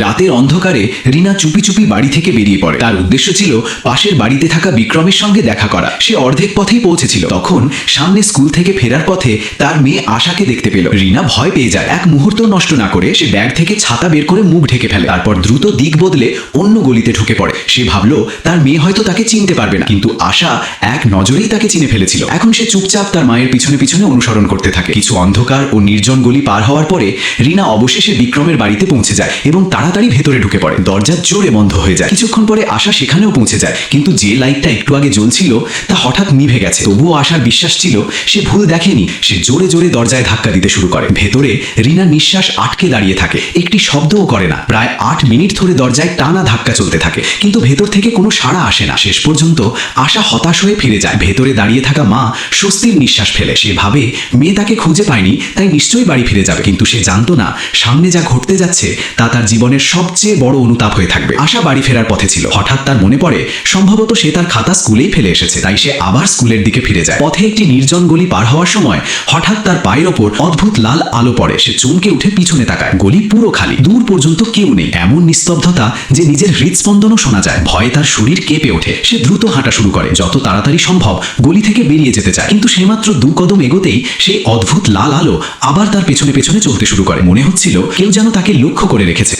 রাতের অন্ধকারে রিনা চুপি চুপি বাড়ি থেকে বেরিয়ে পড়ে। তার উদ্দেশ্য ছিল পাশের বাড়িতে থাকা বিক্রমের সঙ্গে দেখা করা। সে অর্ধেক পথেই পৌঁছেছিল, তখন সামনে স্কুল থেকে ফেরার পথে তার মেয়ে আশাকে দেখতে পেল। রিনা ভয় পেয়ে যায়। এক মুহূর্ত নষ্ট না করে সে ব্যাগ থেকে ছাতা বের করে মুখ ঢেকে ফেলে। তারপর দ্রুত দিক বদলে অন্য গলিতে ঢুকে পড়ে। সে ভাবলো তার মেয়ে হয়তো তাকে চিনতে পারবে না, কিন্তু আশা এক নজরেই তাকে চিনে ফেলেছিল। এখন সে চুপচাপ তার মায়ের পিছনে পিছনে অনুসরণ করতে থাকে। কিছু অন্ধকার ও নির্জন গলি পার হওয়ার পরে রিনা অবশেষে বিক্রমের বাড়িতে পৌঁছে যায় এবং তাড়াতাড়ি ভেতরে ঢুকে পড়ে। দরজা জোরে বন্ধ হয়ে যায়। কিছুক্ষণ পরে আশা সেখানেও পৌঁছে যায়, কিন্তু যে লাইটটা একটু আগে জ্বলছিল তা হঠাৎ নিভে গেছে। তবুও আশার বিশ্বাস ছিল সে ভুল দেখেনি। সে জোরে জোরে দরজায় ধাক্কা দিতে শুরু করে। ভেতরে রিনা নিঃশ্বাস আটকে দাঁড়িয়ে থাকে, একটি শব্দও করে না। প্রায় 8 মিনিট ধরে দরজায় টানা ধাক্কা চলতে থাকে, কিন্তু ভেতর থেকে কোনো সাড়া আসে না। শেষ পর্যন্ত আশা হতাশ হয়ে ফিরে যায়। ভেতরে দাঁড়িয়ে থাকা মা স্বস্তির নিঃশ্বাস ফেলে। সে ভাবে মেয়ে তাকে খুঁজে পায়নি, তাই নিশ্চয়ই বাড়ি ফিরে যাবে। কিন্তু সে জানতো না সামনে যা ঘটতে যাচ্ছে তা তার জীবনের সবচেয়ে বড় অনুতাপ হয়ে থাকবে। আশা বাড়ি ফেরার পথে ছিল। হঠাৎ তার মনে পড়ে সম্ভবত সে তার খাতা স্কুলেই ফেলে এসেছে। তাই সে আবার স্কুলের দিকে ফিরে যায়। পথে একটি নির্জন গলি পার হওয়ার সময় হঠাৎ তার পায়ের ওপর অদ্ভুত লাল আলো পড়ে। সে চমকে উঠে পিছনে তাকায়। গলি পুরো খালি, দূর পর্যন্ত কেউ নেই। এমন নিস্তব্ধতা যে নিজের হৃদস্পন্দনও শোনা যায়। ভয়ে তার শরীর কেঁপে ওঠে। সে দ্রুত হাঁটা শুরু করে, যত তাড়াতাড়ি সম্ভব গলি থেকে বেরিয়ে যেতে চায়। কিন্তু সে মাত্র 2 কদম এগোতেই সেই অদ্ভুত লাল আলো আবার তার পেছনে পেছনে চলতে শুরু করে। মনে হচ্ছিল কেউ যেন তাকে লক্ষ্য করে রেখেছে।